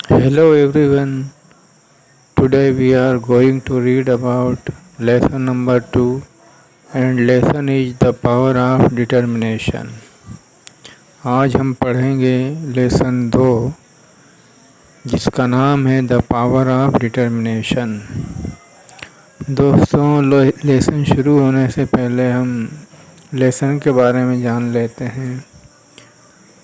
Hello everyone. Today we are going to read about lesson number 2 and lesson is the power of determination. आज हम पढ़ेंगे lesson 2 जिसका नाम है the power of determination. दोस्तों, lesson शुरू होने से पहले हम लेसन के बारे में जान लेते हैं।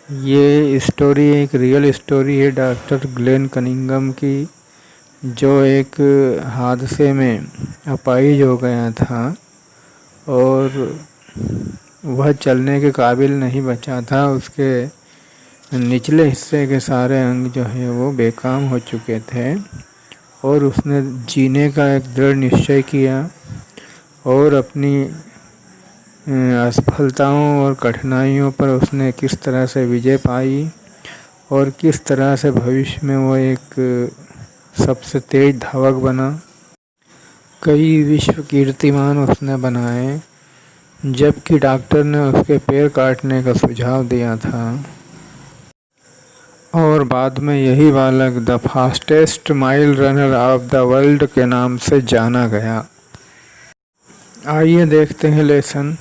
ये स्टोरी एक रियल स्टोरी है डॉक्टर ग्लेन कनिंगम की, जो एक हादसे में अपाहिज हो गया था और वह चलने के काबिल नहीं बचा था। उसके निचले हिस्से के सारे अंग जो है वो बेकाम हो चुके थे और उसने जीने का एक दृढ़ निश्चय किया और अपनी असफलताओं और कठिनाइयों पर उसने किस तरह से विजय पाई और किस तरह से भविष्य में वो एक सबसे तेज धावक बना। कई विश्व कीर्तिमान उसने बनाए, जबकि डॉक्टर ने उसके पैर काटने का सुझाव दिया था और बाद में यही बालक the fastest mile runner of the world के नाम से जाना गया। आइए देखते हैं lesson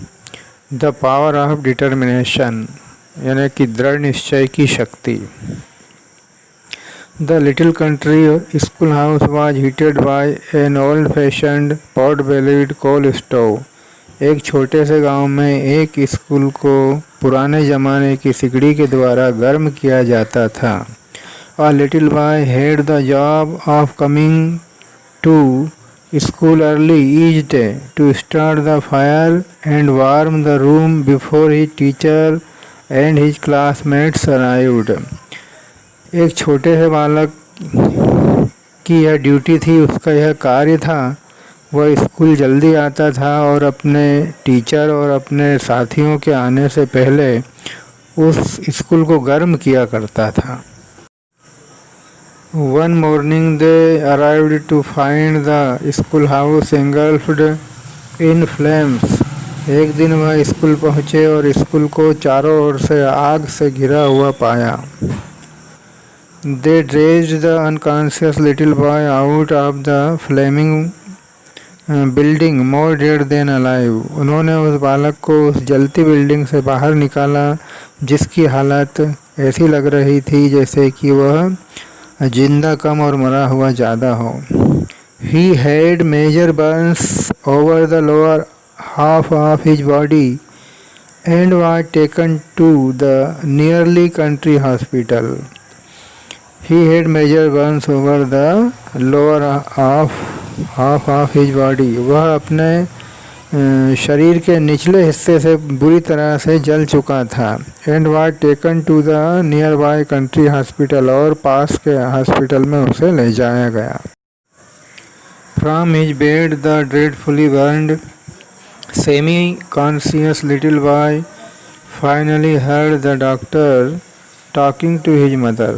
the power of determination, यानी कि दृढ़ निश्चय की शक्ति। The little country schoolhouse was heated by an old-fashioned pot-bellied coal stove. एक छोटे से गांव में एक स्कूल को पुराने ज़माने की सिकड़ी के द्वारा गर्म किया जाता था। A little boy had the job of coming to school early each day to start the fire and warm the room before his teacher and his classmates arrived. एक छोटे से बालक की यह ड्यूटी थी, उसका यह कार्य था। वह स्कूल जल्दी आता था और अपने टीचर और अपने साथियों के आने से पहले उस स्कूल को गर्म किया करता था। One morning they arrived to find the schoolhouse engulfed in flames. एक दिन वह स्कूल पहुँचे और स्कूल को चारों ओर से आग से घिरा हुआ पाया। They dragged the unconscious little boy out of the flaming building more dead than alive. उन्होंने उस बालक को उस जलती बिल्डिंग से बाहर निकाला, जिसकी हालत ऐसी लग रही थी जैसे कि वह जिंदा कम और मरा हुआ ज़्यादा हो। He had major burns over the lower half of his body and was taken to the nearby country hospital. He had major burns over the lower half of his body. वह अपने शरीर के निचले हिस्से से बुरी तरह से जल चुका था। And was taken to the nearby country hospital, और पास के हॉस्पिटल में उसे ले जाया गया। From his bed the dreadfully burned, semi-conscious little boy finally heard the doctor talking to his mother.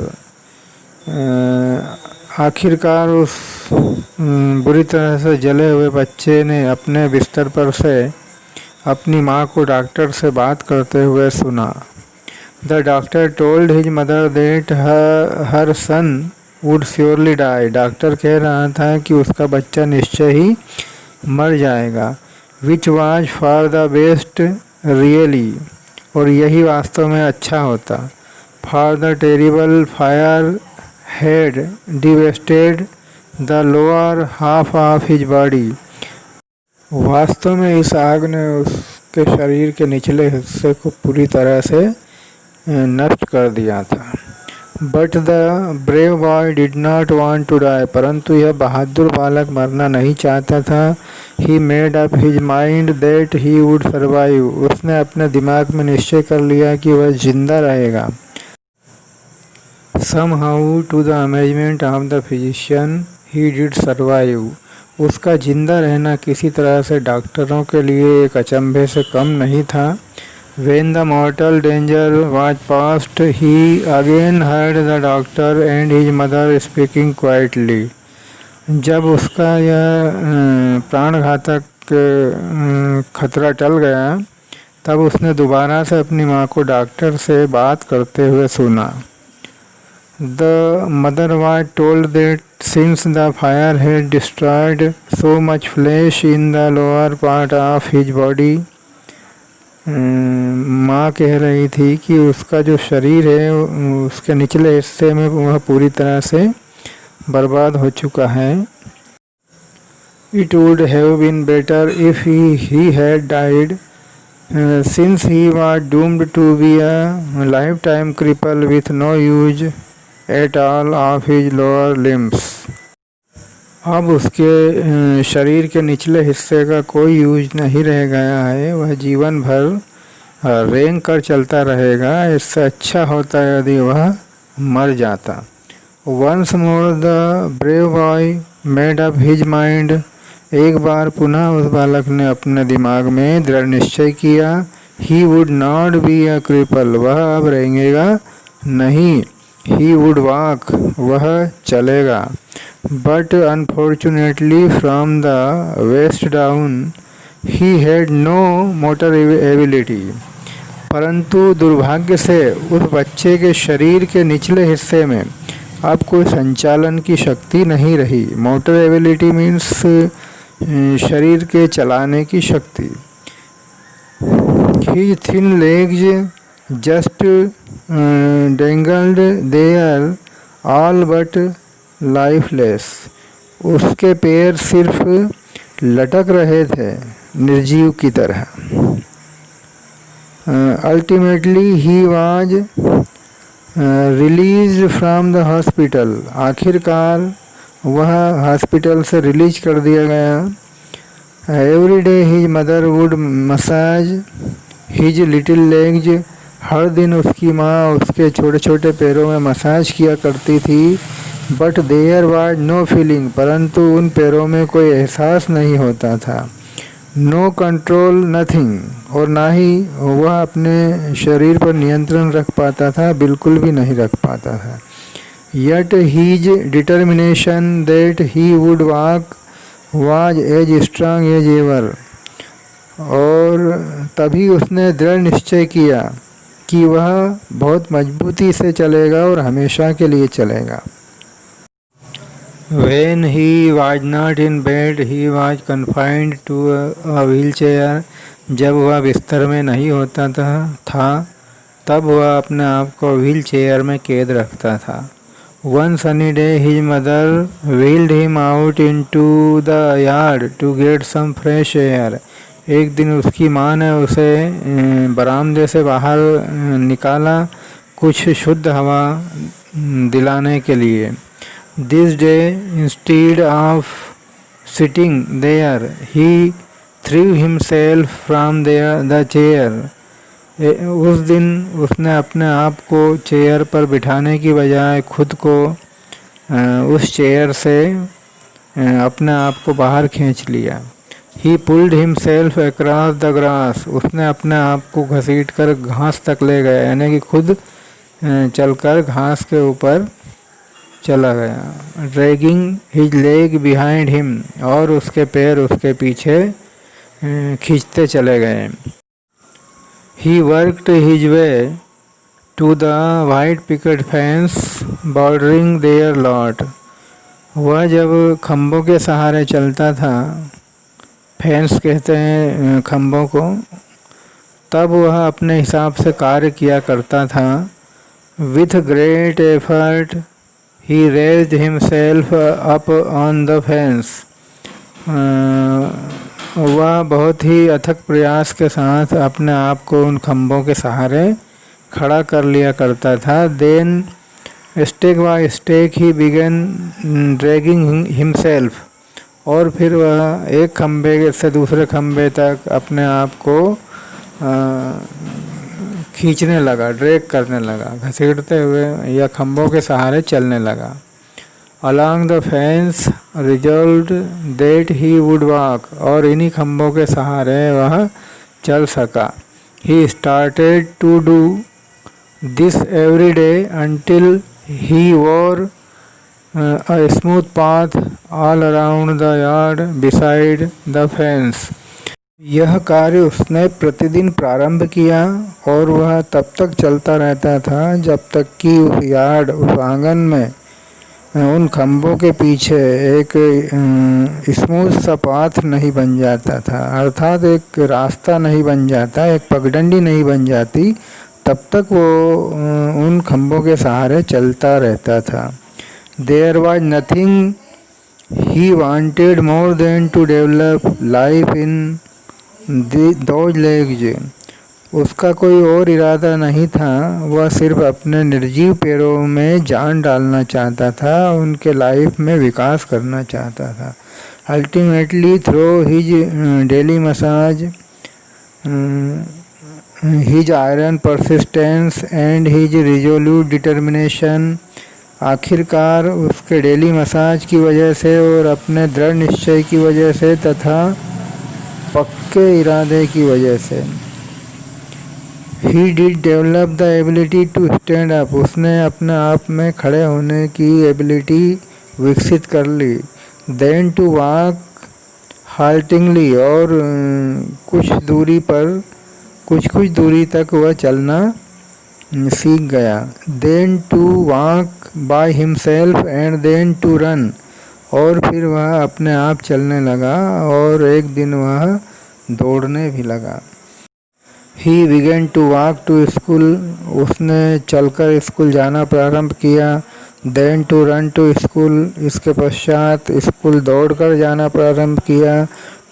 आखिरकार उस बुरी तरह से जले हुए बच्चे ने अपने बिस्तर पर से अपनी माँ को डॉक्टर से बात करते हुए सुना। The doctor told his mother that her son would surely die. Doctor कह रहा था कि उसका बच्चा निश्चय ही मर जाएगा. Which was for the best really, और यही वास्तव में अच्छा होता. For the terrible fire had devastated the lower half of his body. वास्तव में इस आग ने उसके शरीर के निचले हिस्से को पूरी तरह से नष्ट कर दिया था. But the brave boy did not want to die, परंतु यह बहादुर बालक मरना नहीं चाहता था. He made up his mind that he would survive. उसने अपने दिमाग में निश्चय कर लिया कि वह जिंदा रहेगा. Somehow to the amazement of the physician he did survive. उसका जिंदा रहना किसी तरह से डॉक्टरों के लिए एक अचंभे से कम नहीं था. When the mortal danger was past, he again heard the doctor and his mother speaking quietly. जब उसका यह प्राणघातक खतरा टल गया, तब उसने दोबारा से अपनी माँ को डॉक्टर से बात करते हुए सुना. The mother was told that since the fire had destroyed so much flesh in the lower part of his body, माँ कह रही थी कि उसका जो शरीर है उसके निचले हिस्से में वह पूरी तरह से बर्बाद हो चुका है. It would have been better if he had died, since he was doomed to be a lifetime cripple with no use at all of his lower limbs. अब उसके शरीर के निचले हिस्से का कोई यूज नहीं रह गया है, वह जीवन भर रेंग कर चलता रहेगा. इससे अच्छा होता यदि वह मर जाता. Once more the brave boy made up his mind. एक बार पुनः उस बालक ने अपने दिमाग में दृढ़ निश्चय किया. He would not be a cripple. वह अब रेंगेगा नहीं. He would walk. वह चलेगा. But unfortunately from the waist down he had no motor ability. परंतु दुर्भाग्य से उस बच्चे के शरीर के निचले हिस्से में अब कोई संचालन की शक्ति नहीं रही. मोटर एबिलिटी मीन्स शरीर के चलाने की शक्ति. His thin legs just dangled there, all but lifeless. उसके पैर सिर्फ लटक रहे थे निर्जीव की तरह. Ultimately he was released from the hospital. आखिरकार वह हॉस्पिटल से रिलीज कर दिया गया. Every day his mother would massage his little legs. हर दिन उसकी माँ उसके छोटे छोटे पैरों में मसाज किया करती थी. But there was no feeling. परंतु उन पैरों में कोई एहसास नहीं होता था. No control, nothing. और ना ही वह अपने शरीर पर नियंत्रण रख पाता था, बिल्कुल भी नहीं रख पाता था. Yet his determination that he would walk was as strong as ever. और तभी उसने दृढ़ निश्चय किया कि वह बहुत मजबूती से चलेगा और हमेशा के लिए चलेगा. When he was not in bed, he was confined to a wheelchair. जब वह बिस्तर में नहीं होता था तब वह अपने आप को व्हील चेयर में कैद रखता था. One sunny day his mother wheeled him out into the yard to get some fresh air. एक दिन उसकी माँ ने उसे बरामदे से बाहर निकाला कुछ शुद्ध हवा दिलाने के लिए. This day instead of sitting there he threw himself from the chair. उस दिन उसने अपने आप को चेयर पर बिठाने की बजाय खुद को उस चेयर से अपने आप को बाहर खींच लिया. He pulled himself across the grass. उसने अपने आप को घसीट कर घास तक ले गया, यानी कि खुद चलकर घास के ऊपर चला गया. Dragging his leg behind him. और उसके पैर उसके पीछे खींचते चले गए. He worked his way to the white picket fence bordering their lot. वह जब खम्भों के सहारे चलता था, फेंस कहते हैं खम्भों को, तब वह अपने हिसाब से कार्य किया करता था. With great effort he raised himself up on the fence. वह बहुत ही अथक प्रयास के साथ अपने आप को उन खम्भों के सहारे खड़ा कर लिया करता था. Then stake by stake he began dragging himself. और फिर वह एक खम्भे से दूसरे खम्भे तक अपने आप को खींचने लगा, ड्रैग करने लगा, घसीटते हुए या खम्भों के सहारे चलने लगा. Along the fence resolved that he would walk. और इन्हीं खम्भों के सहारे वह चल सका. He started to do this every day until he wore a smooth path all around the yard beside the fence. यह कार्य उसने प्रतिदिन प्रारंभ किया और वह तब तक चलता रहता था जब तक कि उस आंगन में उन खंभों के पीछे एक स्मूथ सा पाथ नहीं बन जाता था, अर्थात एक रास्ता नहीं बन जाता, एक पगडंडी नहीं बन जाती। तब तक वो उन खंभों के सहारे चलता रहता था। There was nothing he wanted more than to develop life in those legs. उसका कोई और इरादा नहीं था, वह सिर्फ अपने निर्जीव पैरों में जान डालना चाहता था, उनके लाइफ में विकास करना चाहता था। Ultimately through his daily massage, his iron persistence and his resolute determination, आखिरकार उसके डेली मसाज की वजह से और अपने दृढ़ निश्चय की वजह से तथा पक्के इरादे की वजह से ही did develop the ability to stand up. उसने अपने आप में खड़े होने की एबिलिटी विकसित कर ली। देन टू वॉक हाल्टिंगली, और कुछ दूरी तक वह चलना सीख गया। Then to walk by himself and then to run, और फिर वह अपने आप चलने लगा और एक दिन वह दौड़ने भी लगा। He began to walk to school, उसने चलकर स्कूल जाना प्रारंभ किया। Then to run to school, इसके पश्चात स्कूल दौड़कर जाना प्रारंभ किया।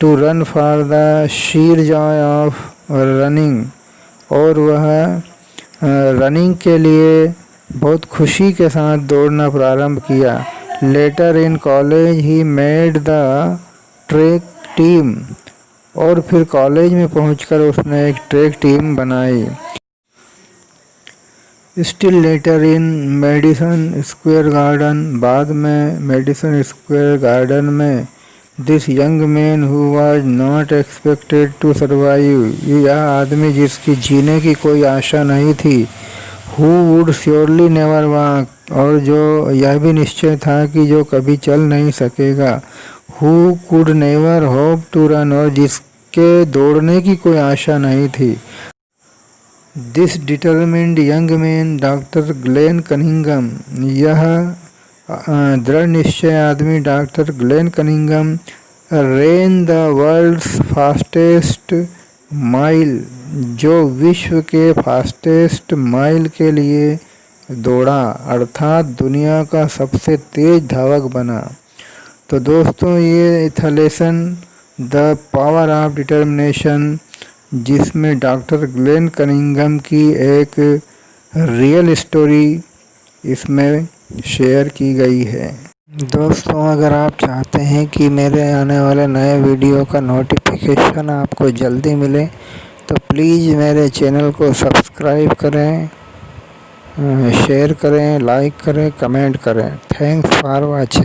To run for the sheer joy of running, और वह रनिंग के लिए बहुत खुशी के साथ दौड़ना प्रारंभ किया। Later in college he made the track team, और फिर कॉलेज में पहुंचकर उसने एक ट्रैक टीम बनाई। Still later in Madison Square Garden, बाद में मेडिसन स्क्वायर गार्डन में this young man who was not expected to survive, यह आदमी जिसकी जीने की कोई आशा नहीं थी। Who would surely never walk, और जो यह भी निश्चय था कि जो कभी चल नहीं सकेगा। Who could never hope to run, और जिसके दौड़ने की कोई आशा नहीं थी। This determined young man doctor Glenn Cunningham, यह दृढ़ निश्चय आदमी doctor Glenn Cunningham ran the world's fastest mile, जो विश्व के फास्टेस्ट माइल के लिए दौड़ा, अर्थात दुनिया का सबसे तेज धावक बना। तो दोस्तों, ये था lesson the power of determination, जिसमें डॉक्टर ग्लेन कनिंगम की एक रियल स्टोरी इसमें शेयर की गई है। दोस्तों, अगर आप चाहते हैं कि मेरे आने वाले नए वीडियो का नोटिफिकेशन आपको जल्दी मिले तो प्लीज़ मेरे चैनल को सब्सक्राइब करें, शेयर करें, लाइक करें, कमेंट करें। Thanks for watching.